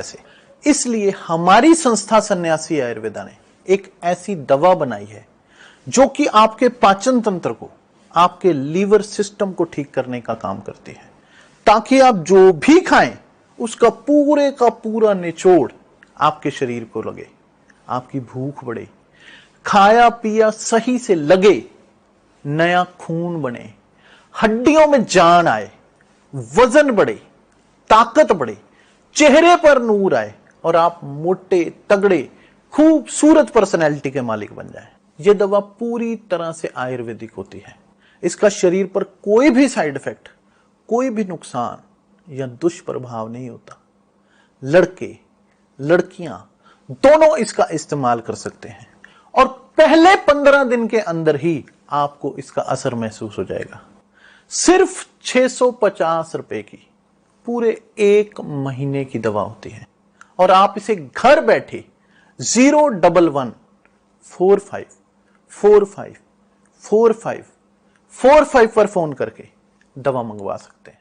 से। इसलिए हमारी संस्था सन्यासी आयुर्वेदा ने एक ऐसी दवा बनाई है जो कि आपके पाचन तंत्र को, आपके लीवर सिस्टम को ठीक करने का काम करती है, ताकि आप जो भी खाएं उसका पूरे का पूरा निचोड़ आपके शरीर को लगे, आपकी भूख बढ़े, खाया पिया सही से लगे, नया खून बने, हड्डियों में जान आए, वजन बढ़े, ताकत बढ़े, चेहरे पर नूर आए और आप मोटे तगड़े खूबसूरत पर्सनैलिटी के मालिक बन जाएं। यह दवा पूरी तरह से आयुर्वेदिक होती है। इसका शरीर पर कोई भी साइड इफेक्ट, कोई भी नुकसान या दुष्प्रभाव नहीं होता। लड़के लड़कियां दोनों इसका इस्तेमाल कर सकते हैं और पहले 15 दिन के अंदर ही आपको इसका असर महसूस हो जाएगा। सिर्फ 650 रुपए की पूरे 1 महीने की दवा होती है और आप इसे घर बैठे 01145454545 पर फोन करके दवा मंगवा सकते हैं।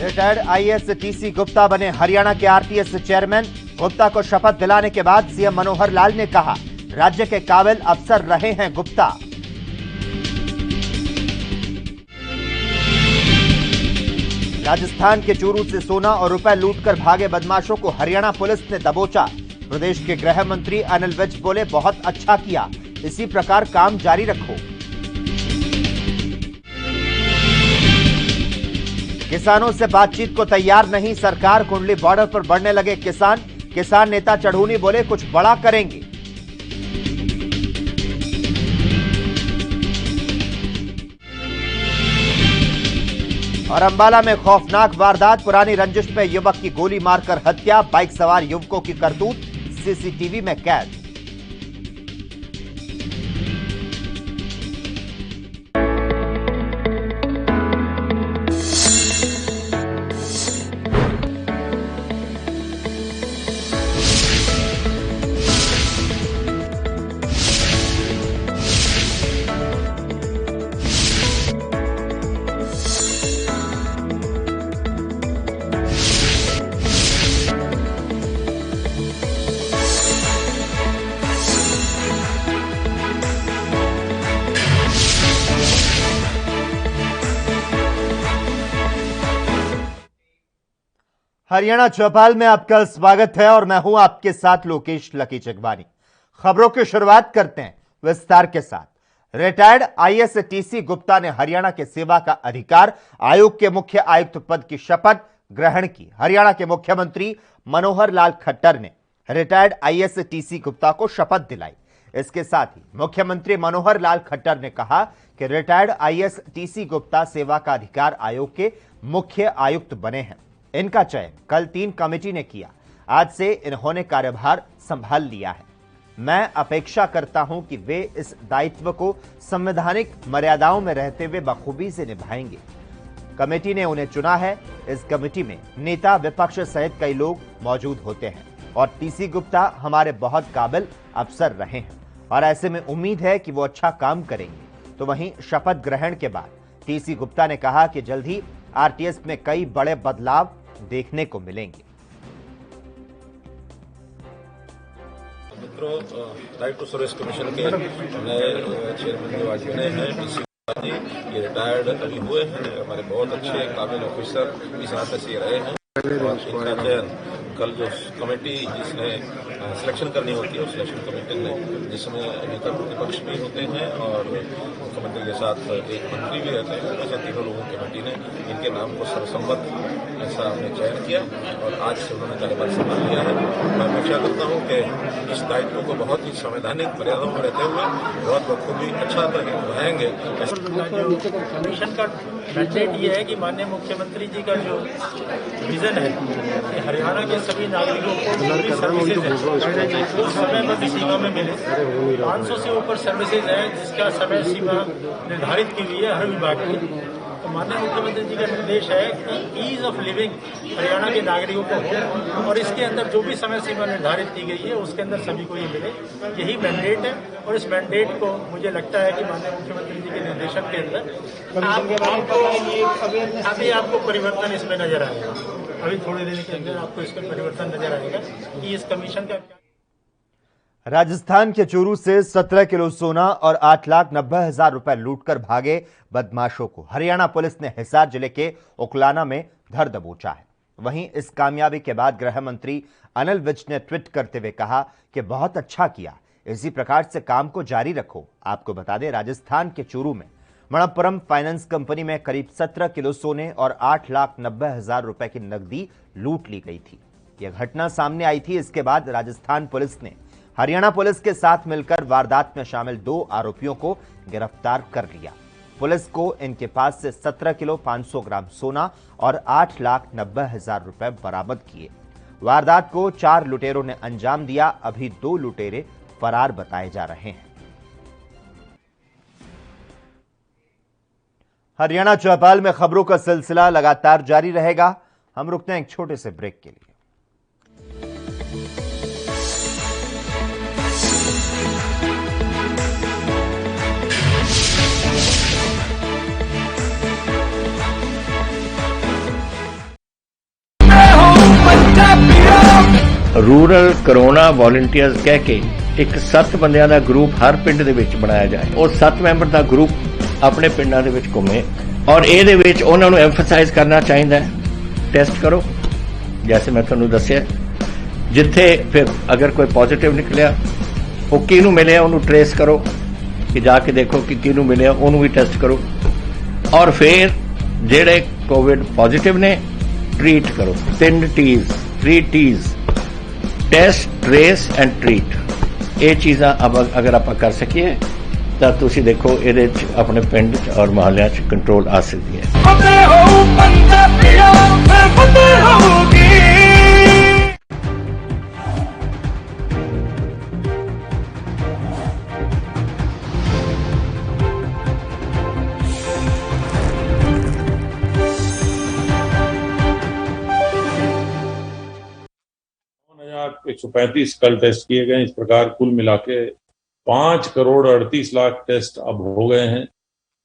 रिटायर्ड आईएएस टीसी गुप्ता बने हरियाणा के आरटीएस चेयरमैन। गुप्ता को शपथ दिलाने के बाद सीएम मनोहर लाल ने कहा, राज्य के काबिल अफसर रहे हैं गुप्ता। राजस्थान के चूरू से सोना और रुपए लूटकर भागे बदमाशों को हरियाणा पुलिस ने दबोचा। प्रदेश के गृह मंत्री अनिल विज बोले, बहुत अच्छा किया, इसी प्रकार काम जारी रखो। किसानों से बातचीत को तैयार नहीं सरकार, कुंडली बॉर्डर पर बढ़ने लगे किसान। किसान नेता चढ़ूनी बोले, कुछ बड़ा करेंगे। और अंबाला में खौफनाक वारदात, पुरानी रंजिश में युवक की गोली मारकर हत्या, बाइक सवार युवकों की करतूत सीसीटीवी में कैद। हरियाणा चौपाल में आपका स्वागत है और मैं हूं आपके साथ लोकेश लकी चकवानी। खबरों की शुरुआत करते हैं विस्तार के साथ। रिटायर्ड आईएएस टीसी गुप्ता ने हरियाणा के सेवा का अधिकार आयोग के मुख्य आयुक्त पद की शपथ ग्रहण की। हरियाणा के मुख्यमंत्री मनोहर लाल खट्टर ने रिटायर्ड आईएएस टीसी गुप्ता को शपथ दिलाई। इसके साथ ही मुख्यमंत्री मनोहर लाल खट्टर ने कहा कि रिटायर्ड आईएएस टीसी गुप्ता सेवा का अधिकार आयोग के मुख्य आयुक्त बने हैं। इनका चयन कल 3 कमेटी ने किया। आज से इन्होंने कार्यभार संभाल लिया है। मैं अपेक्षा करता हूं कि वे इस दायित्व को संवैधानिक मर्यादाओं में रहते हुए बखूबी से निभाएंगे। कमेटी ने उन्हें चुना है। इस कमेटी में नेता विपक्ष सहित कई लोग मौजूद होते हैं और टीसी गुप्ता हमारे बहुत काबिल अफसर रहे हैं और ऐसे में उम्मीद है कि वो अच्छा काम करेंगे। तो वहीं शपथ ग्रहण के बाद टीसी गुप्ता ने कहा कि जल्द ही आरटीएस में कई बड़े बदलाव देखने को मिलेंगे। मित्रों, राइट टू सर्विस कमीशन के नए चेयरमैन जो आज बने हैं टीसी गुप्ता जी, ये रिटायर्ड अभी हुए हैं, हमारे बहुत अच्छे काबिल ऑफिसर इस नाते से रहे हैं और इनका चयन कल जो कमेटी जिसने सिलेक्शन करनी होती है उस सिलेक्शन कमेटी ने, जिसमें नेता प्रतिपक्ष भी होते हैं और मुख्यमंत्री के साथ एक मंत्री भी रहते हैं, ऐसे तीनों लोगों की कमेटी ने इनके नाम को सर्वसम्मत ऐसा हमने चयन किया और आज से उन्होंने कार्यभार संभाल लिया है। मैं अपेक्षा करता हूँ कि इस दायित्व को बहुत ही संवैधानिक मर्यादाओं में रहते हुए बहुत बखूबी अच्छा निभाएंगे। कमीशन का मैंडेट ये है कि माननीय मुख्यमंत्री जी का जो विजन है कि हरियाणा के सभी नागरिकों को पूरी सर्विसेज समयबद्ध सीमा में मिले। 500 से ऊपर सर्विसेज है जिसका समय सीमा निर्धारित की हुई है हर विभाग की। तो माननीय मुख्यमंत्री जी का निर्देश है कि ईज ऑफ लिविंग हरियाणा के नागरिकों को हो और इसके अंदर जो भी समय सीमा निर्धारित की गई है उसके अंदर सभी को ये मिले। यही मैंडेट है और इस मैंडेट को मुझे लगता है कि माननीय मुख्यमंत्री जी के निर्देशन के अंदर अभी आपको परिवर्तन इसमें नजर आएगा। अभी थोड़ी देर के अंदर आपको इसमें परिवर्तन नजर आएगा कि इस कमीशन का। राजस्थान के चूरू से 17 किलो सोना और 8,90,000 रुपए लूटकर भागे बदमाशों को हरियाणा पुलिस ने हिसार जिले के उकलाना में धर दबोचा है। वहीं इस कामयाबी के बाद गृह मंत्री अनिल विज ने ट्वीट करते हुए कहा कि बहुत अच्छा किया, इसी प्रकार से काम को जारी रखो। आपको बता दें, राजस्थान के चूरू में मणप्पुरम फाइनेंस कंपनी में करीब 17 किलो सोने और 8,90,000 रुपए की नकदी लूट ली गई थी। यह घटना सामने आई थी। इसके बाद राजस्थान पुलिस ने हरियाणा पुलिस के साथ मिलकर वारदात में शामिल 2 आरोपियों को गिरफ्तार कर लिया। पुलिस को इनके पास से 17 किलो 500 ग्राम सोना और 8,90,000 रुपए बरामद किए। वारदात को 4 लुटेरों ने अंजाम दिया। अभी 2 लुटेरे फरार बताए जा रहे हैं। हरियाणा चौपाल में खबरों का सिलसिला लगातार जारी रहेगा। हम रुकते हैं एक छोटे से ब्रेक के लिए। रूरल कोरोना वॉलंटियर्स कह के एक 7 ਬੰਦਿਆਂ ਦਾ ਗਰੁੱਪ ਹਰ ਪਿੰਡ ਦੇ ਵਿੱਚ ਬਣਾਇਆ ਜਾਏ। ਉਹ 7 ਮੈਂਬਰ ਦਾ ਗਰੁੱਪ ਆਪਣੇ ਪਿੰਡਾਂ ਦੇ ਵਿੱਚ ਘੁੰਮੇ ਔਰ ਇਹਦੇ ਵਿੱਚ ਉਹਨਾਂ ਨੂੰ ਐਮਫਸਾਈਜ਼ ਕਰਨਾ ਚਾਹੀਦਾ ਹੈ ਟੈਸਟ ਕਰੋ। ਜੈਸੇ ਮੈਂ ਤੁਹਾਨੂੰ ਦੱਸਿਆ, ਜਿੱਥੇ ਫਿਰ ਅਗਰ ਕੋਈ ਪੋਜ਼ਿਟਿਵ ਨਿਕਲਿਆ ਉਹ ਕਿਹਨੂੰ ਮਿਲਿਆ ਉਹਨੂੰ ਟ੍ਰੇਸ ਕਰੋ ਕਿ ਜਾ ਕੇ ਦੇਖੋ ਕਿ ਕਿਹਨੂੰ ਮਿਲਿਆ ਉਹਨੂੰ ਵੀ ਟੈਸਟ ਕਰੋ ਔਰ ਫਿਰ ਜਿਹੜੇ ਕੋਵਿਡ ਪੋਜ਼ਿਟਿਵ ਨੇ ट्रीट करो। 3 T's 3 T's test trace and treat. ये चीज़ां अब अगर आप कर सकिए तो तुसी देखो ये अपने पिंड और मोहल्ले कंट्रोल आ सकती है। तक 135 कल टेस्ट किए गए। इस प्रकार कुल मिला के 5,38,00,000 टेस्ट अब हो गए हैं।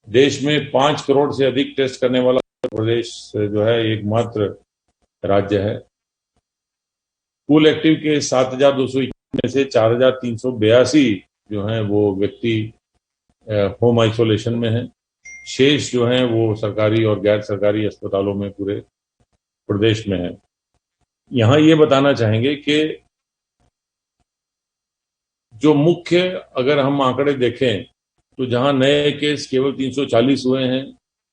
देश में 5 करोड़ से अधिक टेस्ट करने वाला प्रदेश जो है एकमात्र राज्य है। कुल एक्टिव के 7,221 में से 4,382 जो हैं वो व्यक्ति होम आइसोलेशन में हैं। शेष जो हैं वो सरकारी और गैर सरकारी अस्पतालों में पूरे प्रदेश में है। यहाँ ये बताना चाहेंगे कि जो मुख्य अगर हम आंकड़े देखें तो जहां नए केस केवल 340 हुए हैं,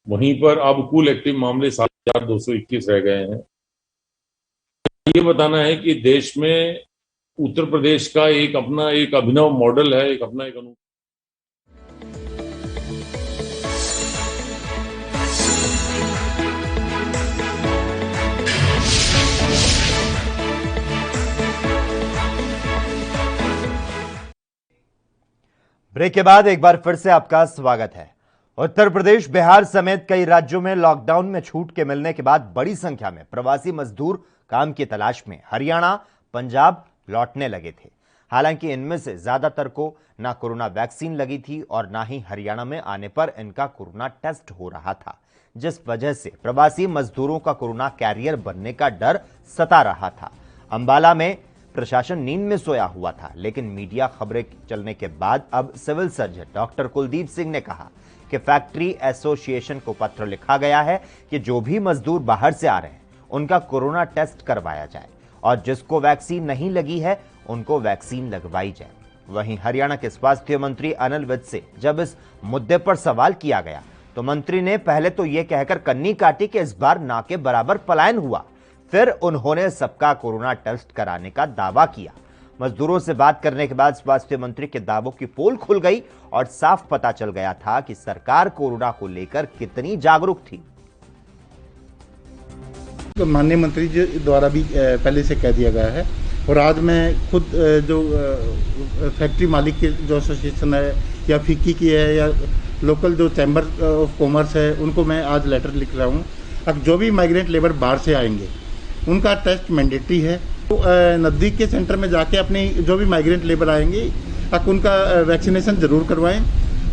वहीं पर अब कुल एक्टिव मामले 7,221 रह गए हैं। ये बताना है कि देश में उत्तर प्रदेश का एक अपना एक अभिनव मॉडल है, एक अपना एक अनुभव। ब्रेक के बाद एक बार फिर से आपका स्वागत है। उत्तर प्रदेश, बिहार समेत कई राज्यों में लॉकडाउन में छूट के मिलने के बाद बड़ी संख्या में प्रवासी मजदूर काम की तलाश में हरियाणा, पंजाब लौटने लगे थे। हालांकि इनमें से ज्यादातर को ना कोरोना वैक्सीन लगी थी और ना ही हरियाणा में आने पर इनका कोरोना टेस्ट हो रहा था, जिस वजह से प्रवासी मजदूरों का कोरोना कैरियर बनने का डर सता रहा था। अंबाला में प्रशासन नींद में सोया हुआ था, लेकिन मीडिया खबरें चलने के बाद अब civil surgeon doctor Kuldeep Singh ने कहा कि फैक्ट्री एसोसिएशन को पत्र लिखा गया है कि जो भी मजदूर बाहर से आ रहे हैं उनका कोरोना टेस्ट करवाया जाए। और जिसको वैक्सीन नहीं लगी है उनको वैक्सीन लगवाई जाए। वहीं हरियाणा के स्वास्थ्य मंत्री अनिल विज से जब इस मुद्दे पर सवाल किया गया तो मंत्री ने पहले तो यह कहकर कन्नी काटी कि इस बार ना के बराबर पलायन हुआ, फिर उन्होंने सबका कोरोना टेस्ट कराने का दावा किया। मजदूरों से बात करने के बाद स्वास्थ्य मंत्री के दावों की पोल खुल गई और साफ पता चल गया था कि सरकार कोरोना को लेकर कितनी जागरूक थी। तो माननीय मंत्री जी द्वारा भी पहले से कह दिया गया है और आज मैं खुद जो फैक्ट्री मालिक की जो एसोसिएशन है या फिक्की की है या लोकल जो चैम्बर ऑफ कॉमर्स है उनको मैं आज लेटर लिख रहा हूँ। अब जो भी माइग्रेंट लेबर बाहर से आएंगे उनका टेस्ट मैंडेटरी है, तो नज़दीक के सेंटर में जाके अपनी जो भी माइग्रेंट लेबर आएंगे उनका वैक्सीनेशन ज़रूर करवाएं।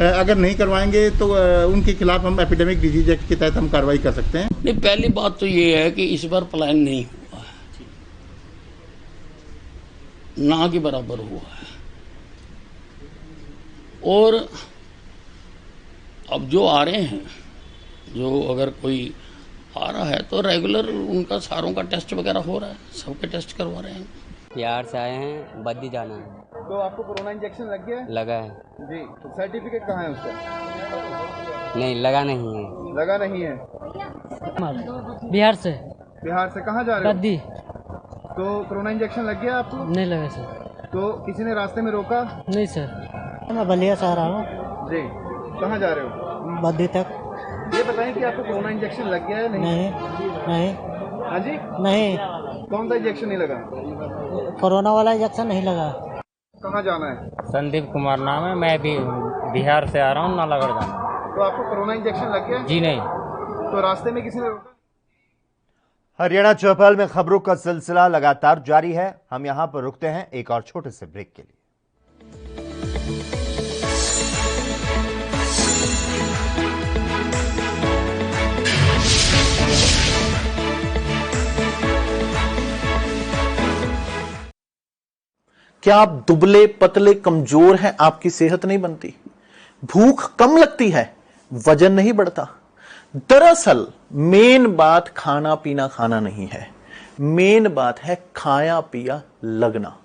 अगर नहीं करवाएंगे तो उनके खिलाफ हम एपिडेमिक डिजीज एक्ट के तहत हम कार्रवाई कर सकते हैं। नहीं, पहली बात तो ये है कि इस बार पलायन नहीं हुआ है, ना के बराबर हुआ है। और अब जो आ रहे हैं, जो अगर कोई आ रहा है तो रेगुलर उनका सारों का टेस्ट वगैरह हो रहा है, सबके टेस्ट करवा रहे हैं। बिहार से आए हैं, बद्दी जाना है। तो आपको कोरोना इंजेक्शन लग गया है? लगा है जी। तो सर्टिफिकेट कहाँ है उसका? नहीं, लगा नहीं है। लगा नहीं है। बिहार से। बिहार से कहाँ जा रहे हो? बद्दी। तो कोरोना इंजेक्शन लग गया आपको? नहीं लगा सर। तो किसी ने रास्ते में रोका? नहीं सर। मैं बलिया से आ रहा हूँ। जी। कहाँ जा रहे हो? बद्दी तक। ये बताएं कि आपको कोरोना इंजेक्शन लग गया है? नहीं नहीं। हाँ जी? नहीं। कौन सा इंजेक्शन नहीं लगा? कोरोना वाला इंजेक्शन नहीं लगा। कहाँ जाना है? संदीप कुमार नाम है, मैं भी बिहार से आ रहा हूँ, नालागढ़ जाना। तो आपको कोरोना इंजेक्शन लग गया? जी नहीं। तो रास्ते में किसी ने रोका? हरियाणा चौपाल में खबरों का सिलसिला लगातार जारी है। हम यहां पर रुकते हैं एक और छोटे से ब्रेक के लिए। क्या आप दुबले पतले कमजोर हैं? आपकी सेहत नहीं बनती, भूख कम लगती है, वजन नहीं बढ़ता। दरअसल मेन बात खाना पीना खाना नहीं है, मेन बात है खाया पिया लगना।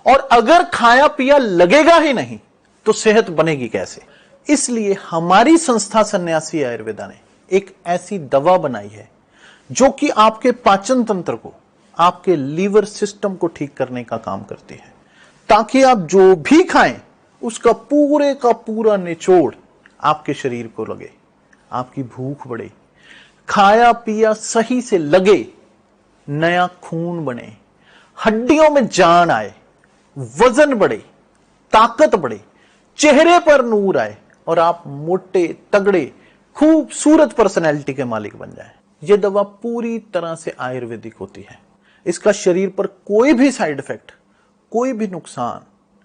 और अगर खाया पिया लगेगा ही नहीं तो सेहत बनेगी कैसे? इसलिए हमारी संस्था सन्यासी आयुर्वेदा ने एक ऐसी दवा बनाई है जो कि आपके पाचन तंत्र को, आपके लीवर सिस्टम को ठीक करने का काम करती है, ताकि आप जो भी खाएं उसका पूरे का पूरा निचोड़ आपके शरीर को लगे, आपकी भूख बढ़े, खाया पिया सही से लगे, नया खून बने, हड्डियों में जान आए, वजन बढ़े, ताकत बढ़े, चेहरे पर नूर आए और आप मोटे तगड़े खूबसूरत पर्सनैलिटी के मालिक बन जाएं। यह दवा पूरी तरह से आयुर्वेदिक होती है। इसका शरीर पर कोई भी साइड इफेक्ट, कोई भी नुकसान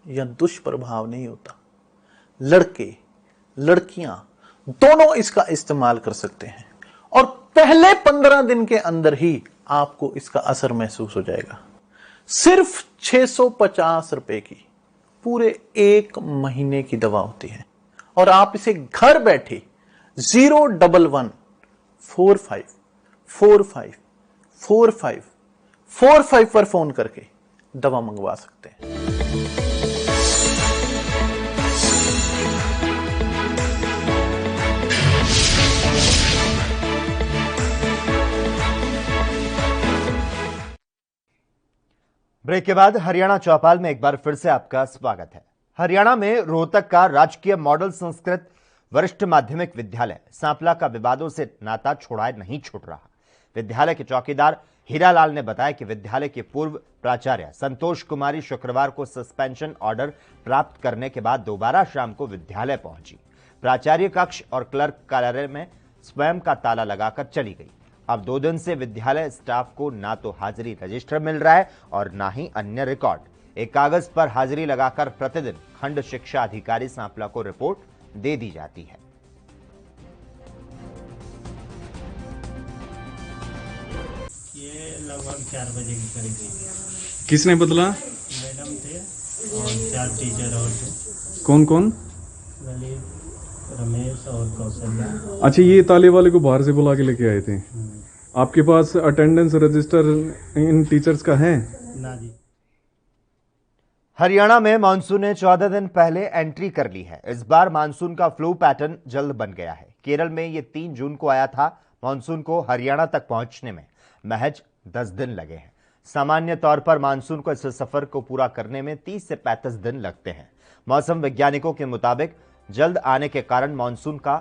या दुष्प्रभाव नहीं होता। लड़के लड़कियां दोनों इसका इस्तेमाल कर सकते हैं और पहले 15 दिन के अंदर ही आपको इसका असर महसूस हो जाएगा। सिर्फ 650 रुपए की पूरे 1 महीने की दवा होती है और आप इसे घर बैठे 01145454545 पर फोन करके दवा मंगवा सकते हैं। ब्रेक के बाद हरियाणा चौपाल में एक बार फिर से आपका स्वागत है। हरियाणा में रोहतक का राजकीय मॉडल संस्कृत वरिष्ठ माध्यमिक विद्यालय सांपला का विवादों से नाता छुड़ाए नहीं छूट रहा। विद्यालय के चौकीदार हीरालाल ने बताया कि विद्यालय के पूर्व प्राचार्य संतोष कुमारी शुक्रवार को सस्पेंशन ऑर्डर प्राप्त करने के बाद दोबारा शाम को विद्यालय पहुंची। प्राचार्य कक्ष और क्लर्क कार्यालय में स्वयं का ताला लगाकर चली गई। अब 2 दिन से विद्यालय स्टाफ को ना तो हाजिरी रजिस्टर मिल रहा है और ना ही अन्य रिकॉर्ड। एक कागज पर हाजिरी लगाकर प्रतिदिन खंड शिक्षा अधिकारी सांपला को रिपोर्ट दे दी जाती है। ये लगभग 4 बजे के करीब। किसने बदला? मैडम थे और 4 टीचर और थे। कौन कौन? ललित, रमेश और कौशल्या। अच्छा, ये ताले वाले को बाहर से बुला के लेके आए थे। आपके पास अटेंडेंस रजिस्टर इन टीचर्स का है? ना जी। हरियाणा में मानसून ने 14 दिन पहले एंट्री कर ली है। इस बार मानसून का फ्लो पैटर्न जल्द बन गया है। केरल में ये 3 जून को आया था। मानसून को हरियाणा तक पहुंचने में महज 10 दिन लगे हैं। सामान्य तौर पर मानसून को इस सफर को पूरा करने में 30 से 35 दिन लगते हैं। मौसम वैज्ञानिकों के मुताबिक जल्द आने के कारण मानसून का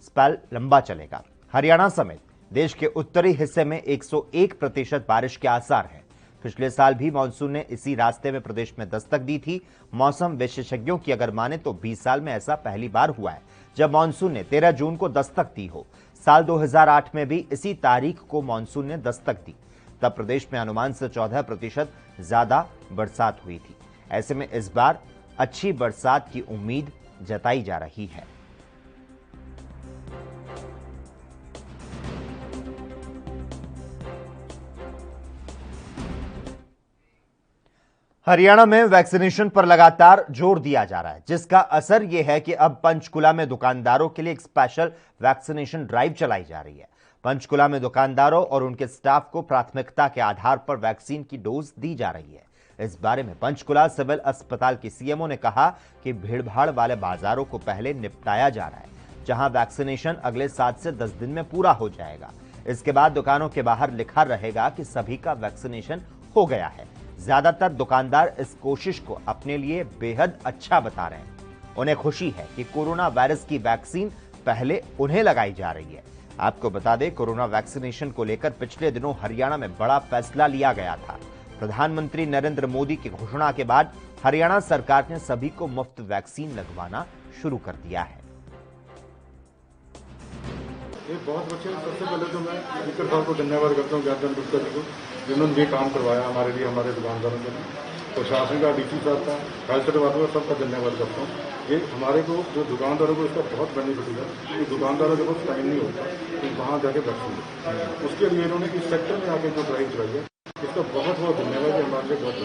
स्पेल लंबा चलेगा। हरियाणा समेत देश के उत्तरी हिस्से में 101% बारिश के आसार हैं। पिछले साल भी मानसून ने इसी रास्ते में प्रदेश में दस्तक दी थी। मौसम विशेषज्ञों की अगर माने तो 20 साल में ऐसा पहली बार हुआ है जब मानसून ने 13 जून को दस्तक दी हो। साल 2008 में भी इसी तारीख को मानसून ने दस्तक दी। तब प्रदेश में अनुमान से 14% ज्यादा बरसात हुई थी। ऐसे में इस बार अच्छी बरसात की उम्मीद जताई जा रही है। हरियाणा में वैक्सीनेशन पर लगातार जोर दिया जा रहा है, जिसका असर यह है कि अब पंचकुला में दुकानदारों के लिए एक स्पेशल वैक्सीनेशन ड्राइव चलाई जा रही है। पंचकुला में दुकानदारों और उनके स्टाफ को प्राथमिकता के आधार पर वैक्सीन की डोज दी जा रही है। इस बारे में पंचकुला सिविल अस्पताल की सीएमओ ने कहा कि भीड़भाड़ वाले बाजारों को पहले निपटाया जा रहा है, जहां वैक्सीनेशन अगले 7 से 10 दिन में पूरा हो जाएगा। इसके बाद दुकानों के बाहर लिखा रहेगा कि सभी का वैक्सीनेशन हो गया है। ज्यादातर दुकानदार इस कोशिश को अपने लिए बेहद अच्छा बता रहे हैं। उन्हें खुशी है कि कोरोना वायरस की वैक्सीन पहले उन्हें लगाई जा रही है। आपको बता दें, कोरोना वैक्सीनेशन को लेकर पिछले दिनों हरियाणा में बड़ा फैसला लिया गया था। प्रधानमंत्री नरेंद्र मोदी की घोषणा के बाद हरियाणा सरकार ने सभी को मुफ्त वैक्सीन लगवाना शुरू कर दिया है। ये बहुत अच्छे। सबसे पहले तो मैं स्पीकर साहब को धन्यवाद करता हूँ, ज्ञानचंद गुप्ता जी को, जिन्होंने ये काम करवाया हमारे लिए, हमारे दुकानदारों के लिए। प्रशासन का, डीसी साहब का, हेल्थ डिपार्टमेंट का, सबका धन्यवाद करता हूँ। ये हमारे को जो दुकानदारों को इसका बहुत बेनिफिट हुआ कि दुकानदारों के पास टाइम नहीं होता कि वहाँ जाके वैक्सीन, उसके लिए इन्होंने इस सेक्टर में आके जो ड्राइव चलाई है, इसका बहुत बहुत धन्यवाद। हमारे लिए बहुत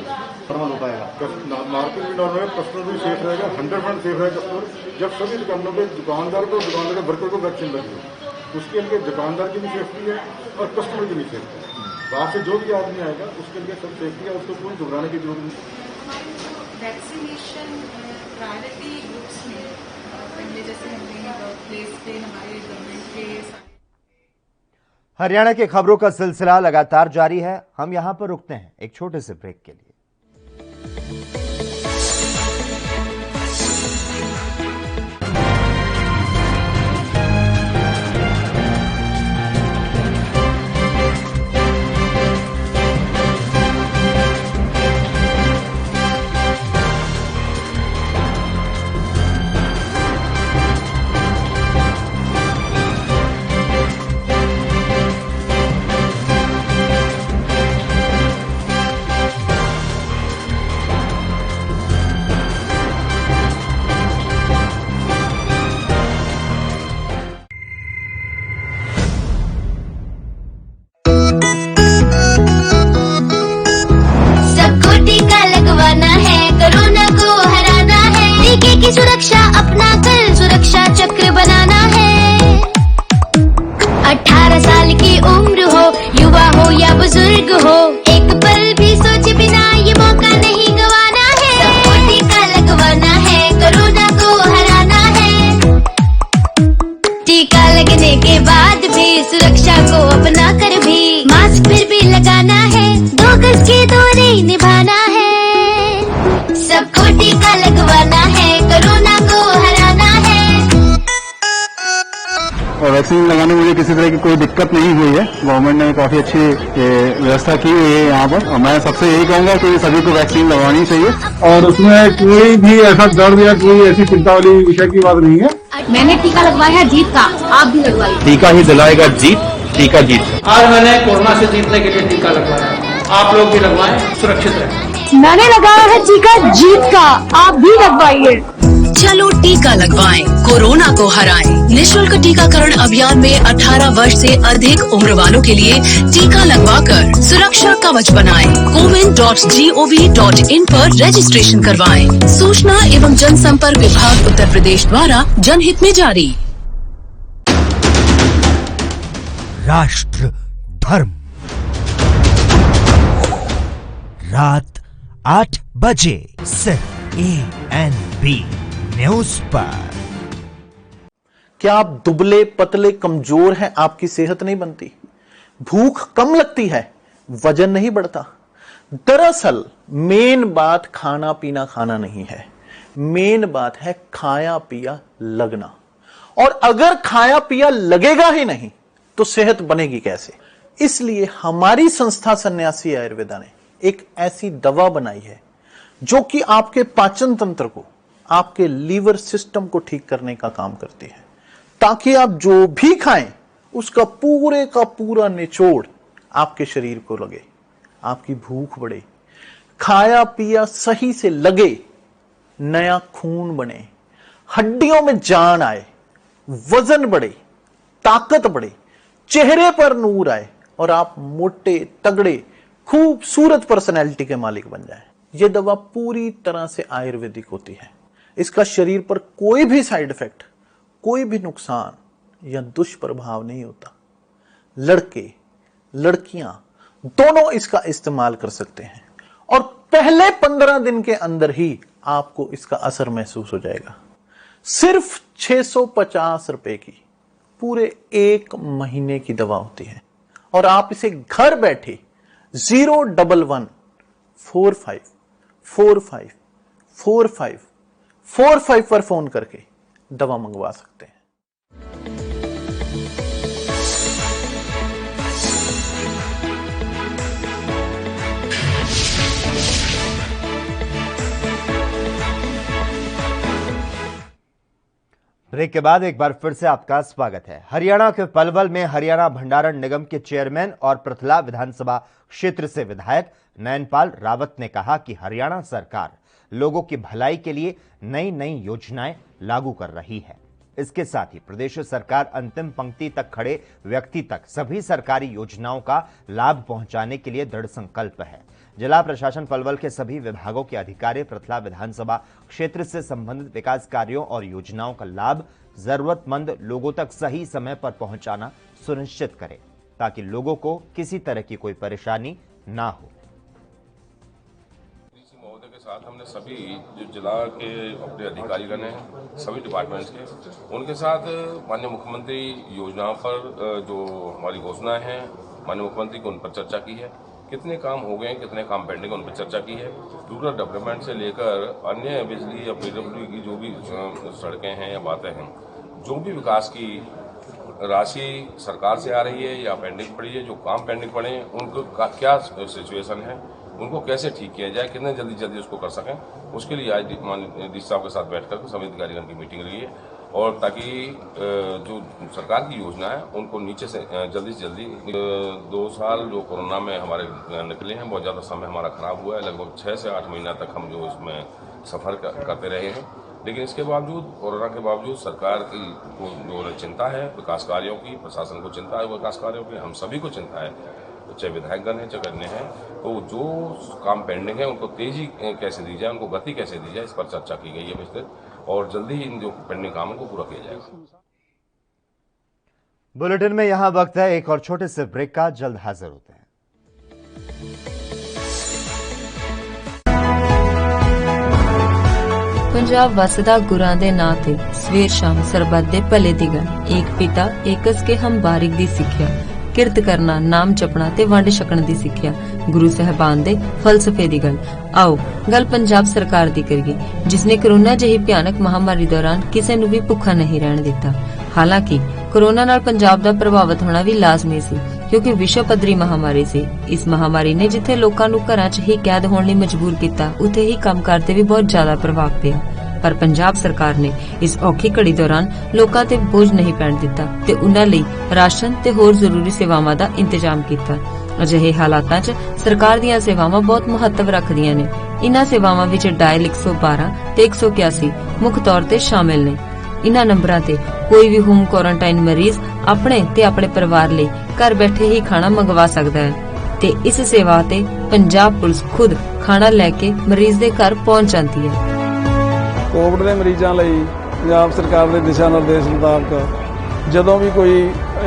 नॉर्मल हो पाएगा, मार्केट भी नॉर्मल है, कस्टमर भी सेफ रहेगा, 100% सेफ रहेगा कस्टमर। जब सभी दुकानों पर दुकानदार के वर्कर को वैक्सीन लगी, उसके लिए दुकानदार की भी सेफ्टी है और कस्टमर की भी सेफ्टी है। बाहर से जो भी आदमी आएगा उसके लिए सब सेफ्टी है, उसको कोई घबराने की जरूरत नहीं। वैक्सीनेशन प्रायोरिटी ग्रुप्स में पहले जैसे हमने वर्क प्लेस पे हमारे गवर्नमेंट के। हरियाणा की खबरों का सिलसिला लगातार जारी है। हम यहां पर रुकते हैं एक छोटे से ब्रेक के लिए। सुरक्षा अपना कर सुरक्षा चक्र बनाना है। 18 साल की उम्र हो, युवा हो या बुजुर्ग हो, एक पल भी सोचे बिना ये मौका नहीं गंवाना है। सबको टीका लगवाना है, कोरोना को हराना है। टीका लगने के बाद भी सुरक्षा को अपना कर भी मास्क फिर भी लगाना है, 2 गज की दूरी निभाना है। सबको टीका लगवाना है, कोरोना को हराना है। और वैक्सीन लगाने में मुझे किसी तरह की कोई दिक्कत नहीं हुई है। गवर्नमेंट ने काफी अच्छी व्यवस्था की हुई है यहाँ पर, और मैं सबसे यही कहूंगा कि सभी को वैक्सीन लगवानी चाहिए। और उसमें कोई भी ऐसा दर्द या कोई ऐसी चिंता वाली विषय की बात नहीं है। मैंने टीका लगवाया है जीत का, आप भी लगवाइए। टीका ही दिलाएगा जीत, टीका जीत। आज मैंने कोरोना से जीतने के लिए टीका लगवाया, आप लोग भी लगवाएं, सुरक्षित रहें। मैंने लगाया है टीका जीत का, आप भी लगवाइए। चलो टीका लगवाएं, कोरोना को हराएं। निःशुल्क टीकाकरण अभियान में 18 वर्ष से अधिक उम्र वालों के लिए टीका लगवाकर सुरक्षा कवच बनाएं। cowin.gov.in पर रजिस्ट्रेशन करवाएं। सूचना एवं जनसंपर्क विभाग उत्तर प्रदेश द्वारा जनहित में जारी। राष्ट्र धर्म रात 8 बजे सिर्फ ANB न्यूज पर। क्या आप दुबले पतले कमजोर हैं, आपकी सेहत नहीं बनती, भूख कम लगती है, वजन नहीं बढ़ता? दरअसल मेन बात खाना पीना खाना नहीं है, मेन बात है खाया पिया लगना। और अगर खाया पिया लगेगा ही नहीं तो सेहत बनेगी कैसे? इसलिए हमारी संस्था सन्यासी आयुर्वेदा ने एक ऐसी दवा बनाई है जो कि आपके पाचन तंत्र को, आपके लीवर सिस्टम को ठीक करने का काम करती है, ताकि आप जो भी खाएं उसका पूरे का पूरा निचोड़ आपके शरीर को लगे, आपकी भूख बढ़े, खाया पिया सही से लगे, नया खून बने, हड्डियों में जान आए, वजन बढ़े, ताकत बढ़े, चेहरे पर नूर आए और आप मोटे तगड़े खूबसूरत पर्सनैलिटी के मालिक बन जाएं। यह दवा पूरी तरह से आयुर्वेदिक होती है। इसका शरीर पर कोई भी साइड इफेक्ट, कोई भी नुकसान या दुष्प्रभाव नहीं होता। लड़के लड़कियां दोनों इसका इस्तेमाल कर सकते हैं और पहले 15 दिन के अंदर ही आपको इसका असर महसूस हो जाएगा। सिर्फ 650 रुपए की पूरे 1 महीने की दवा होती है और आप इसे घर बैठे 01145454545 पर फोन करके दवा मंगवा सकते हैं। ब्रेक के बाद एक बार फिर से आपका स्वागत है। हरियाणा के पलवल में हरियाणा भंडारण निगम के चेयरमैन और पृथला विधानसभा क्षेत्र से विधायक नयनपाल रावत ने कहा कि हरियाणा सरकार लोगों की भलाई के लिए नई नई योजनाएं लागू कर रही है। इसके साथ ही प्रदेश सरकार अंतिम पंक्ति तक खड़े व्यक्ति तक सभी सरकारी योजनाओं का लाभ पहुंचाने के लिए दृढ़ संकल्प है। जिला प्रशासन पलवल के सभी विभागों के अधिकारी पृथला विधानसभा क्षेत्र से संबंधित विकास कार्यों और योजनाओं का लाभ जरूरतमंद लोगों तक सही समय पर पहुंचाना सुनिश्चित करें, ताकि लोगों को किसी तरह की कोई परेशानी ना हो। महोदय के साथ हमने सभी जो जिला के अपने अधिकारीगण हैं, सभी डिपार्टमेंट्स के, उनके साथ माननीय मुख्यमंत्री योजनाओं पर जो हमारी घोषणाएं हैं माननीय मुख्यमंत्री को उन पर चर्चा की है। कितने काम हो गए, कितने काम पेंडिंग, उन पर चर्चा की है। रूरल डेवलपमेंट से लेकर अन्य बिजली या PWD की जो भी सड़कें हैं या बातें हैं, जो भी विकास की राशि सरकार से आ रही है या पेंडिंग पड़ी है, जो काम पेंडिंग पड़े हैं उनको क्या सिचुएशन है, उनको कैसे ठीक किया जाए, कितने जल्दी उसको कर सकें, उसके लिए आज माननीय डी साहब के साथ बैठकर सभी अधिकारियों की मीटिंग रही है, और ताकि जो सरकार की योजना है उनको नीचे से जल्दी 2 साल जो कोरोना में हमारे निकले हैं, बहुत ज़्यादा समय हमारा खराब हुआ है। लगभग 6 से 8 महीना तक हम जो इसमें सफ़र करते रहे हैं, लेकिन इसके बावजूद, कोरोना के बावजूद सरकार की जो चिंता है विकास कार्यों की, प्रशासन को चिंता है विकास कार्यों की, हम सभी को चिंता है, चाहे विधायकगण हैं, चाहे अन्य हैं, तो जो काम पेंडिंग है उनको तेजी कैसे दी जाए, उनको गति कैसे दी जाए, इस पर चर्चा की गई है विस्तृत, और जल्दी ही इन जो पेंडिंग काम है को पूरा किया जाएगा। बुलेटिन में यहां वक्त है एक और छोटे से ब्रेक का, जल्द हाजिर होते हैं। पंजाब वसदा गुरां दे नां ते सवेर शाम सरबत दे भले दी गल, एक पिता एकस के हम बारिक दी सिक्ख्या, किरत करना, नाम जपना ते वंड छकण दी सिक्ख्या, गुरु साहबान दे फलसफे दी गल। आओ गल पंजाब सरकार दी करिए, जिसने कोरोना जही भयानक महामारी दौरान किसी नूं भी भुखा नहीं रहण दिता। हालांकि कोरोना नाल पंजाब दा प्रभावित होना भी लाजमी सी, क्योंकि विश्व पद्धरी महामारी सी। इस महामारी ने जिथे लोकां नूं घरां 'च ही कैद होण लई मजबूर कीता, उथे ही कामकाज ते भी बहुत ज्यादा प्रभाव पिया। पर पंजाब सरकार ने इस औखी घड़ी दौरान लोकां ते बोझ नहीं पैण दिता ते उन्हां लई राशन ते होर जरूरी सेवावां दा इंतजाम कीता। अजिहे हालातां 'च सरकार दीयां सेवावां बहुत महत्व रखदियां ने। इन्हां सेवावां विच डायल 112 ते 181 मुख तौर ते शामिल ने। इन्हां नंबरां ते कोई भी होम क्वारंटाइन मरीज अपने ते अपने परिवार लई घर बैठे ही खाना मंगवा सकदा है ते इस सेवा ते पंजाब पुलिस खुद खाना लैके मरीज दे घर पहुंच जाती है। कोविड के मरीजों ਲਈ ਪੰਜਾਬ सरकार के दिशा निर्देश मुताबिक ਜਦੋਂ ਵੀ ਕੋਈ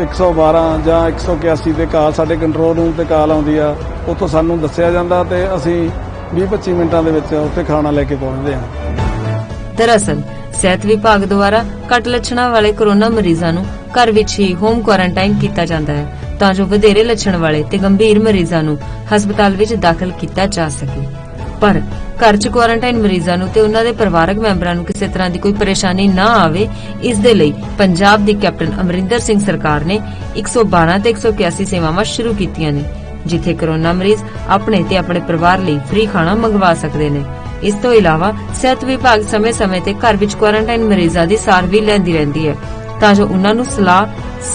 112 ਜਾਂ 181 ਤੇ ਕਾਲ ਸਾਡੇ ਕੰਟਰੋਲ ਰੂਮ ਤੇ ਕਾਲ ਆਉਂਦੀ ਆ, ਉੱਥੋਂ ਸਾਨੂੰ ਦੱਸਿਆ ਜਾਂਦਾ ਤੇ ਅਸੀਂ 20-25 ਮਿੰਟਾਂ ਦੇ ਵਿੱਚ ਉੱਥੇ ਖਾਣਾ ਲੈ ਕੇ ਪਹੁੰਚਦੇ ਹਾਂ। ਦਰਅਸਲ ਸਿਹਤ ਵਿਭਾਗ ਦੁਆਰਾ ਘੱਟ ਲੱਛਣਾਂ ਵਾਲੇ ਕੋਰੋਨਾ ਮਰੀਜ਼ਾਂ ਨੂੰ ਘਰ ਵਿੱਚ ਹੀ ਹੋਮ ਕੁਆਰੰਟਾਈਨ ਕੀਤਾ ਜਾਂਦਾ ਹੈ ਤਾਂ ਜੋ ਵਧੇਰੇ ਲੱਛਣ ਵਾਲੇ ਤੇ ਗੰਭੀਰ ਮਰੀਜ਼ਾਂ ਨੂੰ ਹਸਪਤਾਲ ਵਿੱਚ ਦਾਖਲ ਕੀਤਾ ਜਾ ਸਕੇ। ਪਰ ਘਰ 'ਚ ਕੁਆਰੰਟਾਈਨ ਮਰੀਜ਼ਾਂ ਨੂੰ ਤੇ ਉਹਨਾਂ ਦੇ ਪਰਿਵਾਰਕ ਮੈਂਬਰਾਂ ਨੂੰ ਕਿਸੇ ਤਰ੍ਹਾਂ ਦੀ ਕੋਈ ਪਰੇਸ਼ਾਨੀ ਨਾ ਆਵੇ, ਇਸ ਦੇ ਲਈ ਪੰਜਾਬ ਦੀ ਕੈਪਟਨ ਅਮਰਿੰਦਰ ਸਿੰਘ ਸਰਕਾਰ ਨੇ 112 ਤੇ 181 ਸੇਵਾਵਾਂ ਸ਼ੁਰੂ ਕੀਤੀਆਂ ਨੇ, ਜਿੱਥੇ ਕੋਰੋਨਾ ਮਰੀਜ਼ ਆਪਣੇ ਤੇ ਆਪਣੇ ਪਰਿਵਾਰ ਲਈ ਫ੍ਰੀ ਖਾਣਾ ਮੰਗਵਾ ਸਕਦੇ ਨੇ। ਇਸ ਤੋਂ ਇਲਾਵਾ ਸਿਹਤ ਵਿਭਾਗ ਸਮੇਂ-ਸਮੇਂ ਤੇ ਘਰ ਵਿੱਚ ਕੁਆਰੰਟਾਈਨ ਮਰੀਜ਼ਾਂ ਦੀ ਸਾਰ ਵੀ ਲੈਂਦੀ ਰਹਿੰਦੀ ਹੈ ਤਾਂ ਜੋ ਉਹਨਾਂ ਨੂੰ ਸਲਾਹ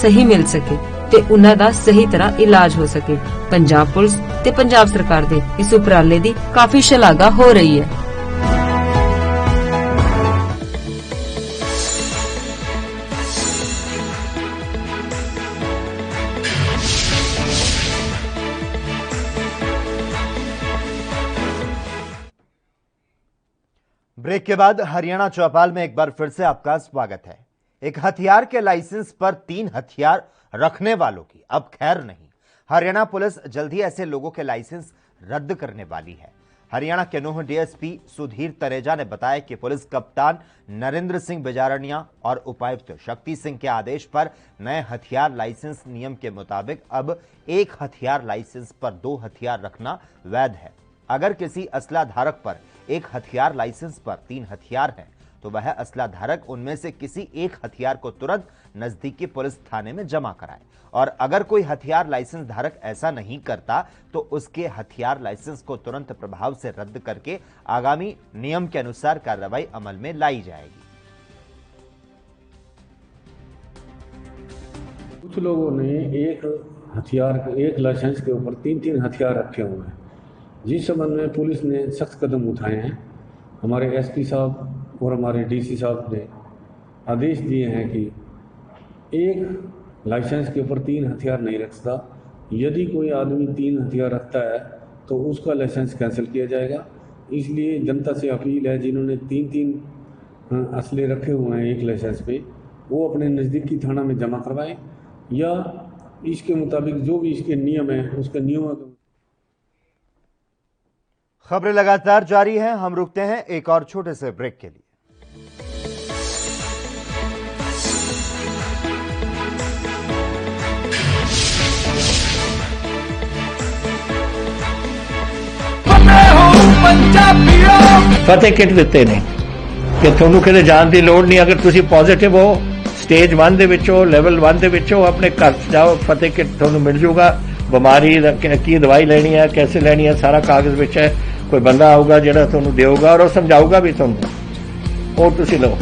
ਸਹੀ ਮਿਲ ਸਕੇ ਤੇ ਉਹਨਾਂ ਦਾ ਸਹੀ ਤਰ੍ਹਾਂ ਇਲਾਜ ਹੋ ਸਕੇ। ਪੰਜਾਬ ਪੁਲਿਸ ਤੇ ਪੰਜਾਬ ਸਰਕਾਰ ਦੇ ਇਸ ਉਪਰਾਲੇ ਦੀ ਕਾਫੀ ਸ਼ਲਾਘਾ ਹੋ ਰਹੀ ਹੈ। ब्रेक के बाद हरियाणा चौपाल में एक बार फिर से आपका स्वागत है। एक हथियार के लाइसेंस पर 3 हथियार रखने वालों की अब खैर नहीं। हरियाणा पुलिस जल्द ही ऐसे लोगों के लाइसेंस रद्द करने वाली है। हरियाणा के नूंह डीएसपी सुधीर तनेजा ने बताया कि पुलिस कप्तान नरेंद्र सिंह बिजारनिया और उपायुक्त शक्ति सिंह के आदेश पर नए हथियार लाइसेंस नियम के मुताबिक अब 1 हथियार लाइसेंस पर 2 हथियार रखना वैध है। अगर किसी असला धारक पर 1 हथियार लाइसेंस पर 3 हथियार हैं, तो वह असला धारक उनमें से किसी एक हथियार को तुरंत नजदीकी पुलिस थाने में जमा कराए और अगर कोई हथियार लाइसेंस धारक ऐसा नहीं करता तो उसके हथियार लाइसेंस को तुरंत प्रभाव से रद्द करके आगामी नियम के अनुसार कार्रवाई अमल में लाई जाएगी। कुछ लोगों ने एक लाइसेंस के ऊपर 3-3 हथियार रखे हुए हैं, जिस संबंध में पुलिस ने सख्त कदम उठाए हैं। हमारे एसपी साहब और हमारे डीसी साहब ने आदेश दिए हैं कि एक लाइसेंस के ऊपर 3 हथियार नहीं रखता। यदि कोई आदमी 3 हथियार रखता है तो उसका लाइसेंस कैंसिल किया जाएगा। इसलिए जनता से अपील है, जिन्होंने 3-3 असले रखे हुए हैं एक लाइसेंस पे, वो अपने नज़दीकी थाना में जमा करवाएं या इसके मुताबिक जो भी इसके नियम है उसके नियमों के। खबरें लगातार जारी हैं। हम रुकते हैं एक और छोटे से ब्रेक के लिए। फतेह किट ਦਿੱਤੇ ਨੇ ਕਿ ਤੁਹਾਨੂੰ ਕਿਤੇ ਜਾਣ ਦੀ ਲੋੜ ਨਹੀਂ। ਅਗਰ ਤੁਸੀਂ ਪੋਜ਼ਿਟਿਵ ਹੋ, ਸਟੇਜ 1 ਦੇ ਵਿੱਚ ਹੋ, ਲੈਵਲ 1 ਦੇ ਵਿੱਚ ਹੋ, ਆਪਣੇ ਘਰ ਜਾਓ, ਫਤਿਹ ਕਿਟ ਤੁਹਾਨੂੰ ਮਿਲ ਜੂਗਾ। ਬਿਮਾਰੀ ਦਾ ਕੀ ਦਵਾਈ ਲੈਣੀ ਹੈ, कैसे ਲੈਣੀ ਹੈ, ਸਾਰਾ ਕਾਗਜ਼ ਵਿੱਚ ਹੈ। ਕੋਈ ਬੰਦਾ ਆਊਗਾ ਜਿਹੜਾ ਤੁਹਾਨੂੰ ਦੇਊਗਾ और ਉਹ ਸਮਝਾਊਗਾ ਵੀ ਤੁਹਾਨੂੰ, ਉਹ ਤੁਸੀਂ ਲਓ।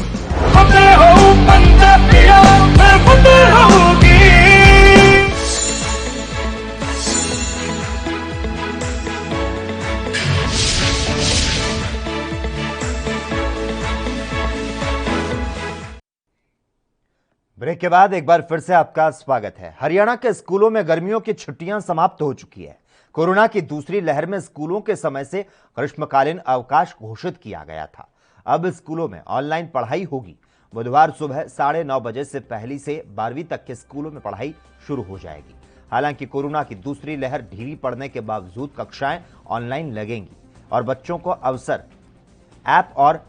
ब्रेक के बाद एक बार फिर से आपका स्वागत है। हरियाणा के स्कूलों में गर्मियों की छुट्टियां समाप्त हो चुकी है। कोरोना की दूसरी लहर में स्कूलों के समय से ग्रीष्मकालीन अवकाश घोषित किया गया था। अब स्कूलों में ऑनलाइन पढ़ाई होगी। बुधवार सुबह 9:30 बजे से 1ली से 12वीं तक के स्कूलों में पढ़ाई शुरू हो जाएगी। हालांकि कोरोना की दूसरी लहर ढीली पड़ने के बावजूद कक्षाएं ऑनलाइन लगेंगी और बच्चों को अवसर ऐप और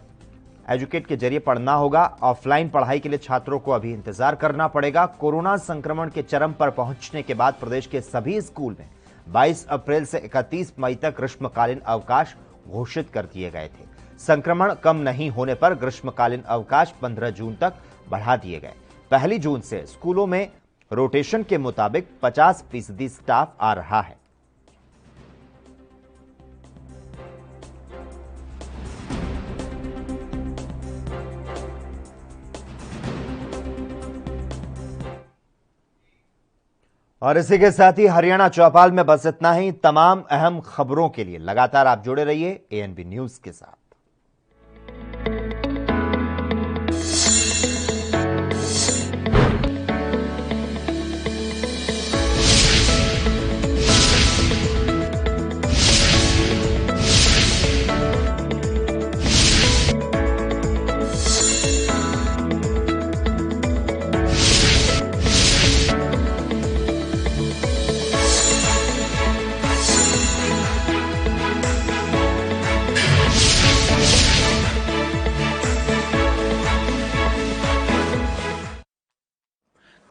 एजुकेट के जरिए पढ़ना होगा। ऑफलाइन पढ़ाई के लिए छात्रों को अभी इंतजार करना पड़ेगा। कोरोना संक्रमण के चरम पर पहुंचने के बाद प्रदेश के सभी स्कूल में 22 अप्रैल से 31 मई तक ग्रीष्मकालीन अवकाश घोषित कर दिए गए थे। संक्रमण कम नहीं होने पर ग्रीष्मकालीन अवकाश 15 जून तक बढ़ा दिए गए। 1 जून से स्कूलों में रोटेशन के मुताबिक 50% स्टाफ आ रहा है। और इसी के साथ ही हरियाणा चौपाल में बस इतना ही। तमाम अहम खबरों के लिए लगातार आप जुड़े रहिए एएनबी न्यूज के साथ।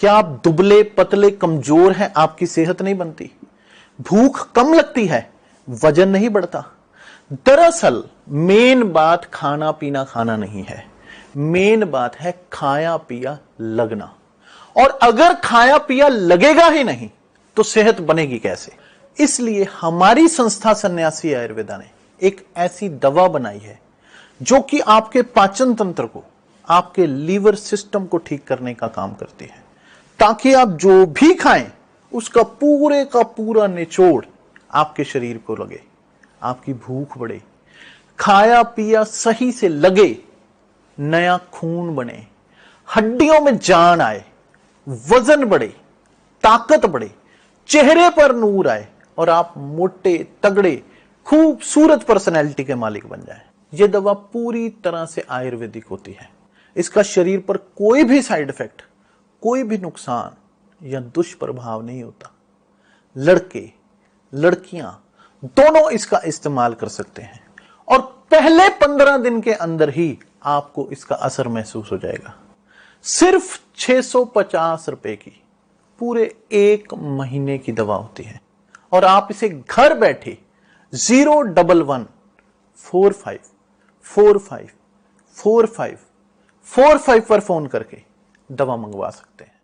क्या आप दुबले पतले कमजोर हैं, आपकी सेहत नहीं बनती? भूख कम लगती है, वजन नहीं बढ़ता? दरअसल मेन बात खाना पीना खाना नहीं है, मेन बात है खाया पिया लगना। और अगर खाया पिया लगेगा ही नहीं तो सेहत बनेगी कैसे? इसलिए हमारी संस्था सन्यासी आयुर्वेदा ने एक ऐसी दवा बनाई है जो कि आपके पाचन तंत्र को, आपके लीवर सिस्टम को ठीक करने का काम करती है, ताकि आप जो भी खाएं उसका पूरे का पूरा निचोड़ आपके शरीर को लगे, आपकी भूख बढ़े, खाया पिया सही से लगे, नया खून बने, हड्डियों में जान आए, वजन बढ़े, ताकत बढ़े, चेहरे पर नूर आए और आप मोटे तगड़े खूबसूरत पर्सनैलिटी के मालिक बन जाएं। यह दवा पूरी तरह से आयुर्वेदिक होती है। इसका शरीर पर कोई भी साइड इफेक्ट, कोई भी नुकसान या दुष्प्रभाव नहीं होता। लड़के लड़कियां दोनों इसका इस्तेमाल कर सकते हैं और पहले 15 दिन के अंदर ही आपको इसका असर महसूस हो जाएगा। सिर्फ 650 रुपए की पूरे 1 महीने की दवा होती है और आप इसे घर बैठे 01145454545 पर फोन करके दवा मंगवा सकते हैं।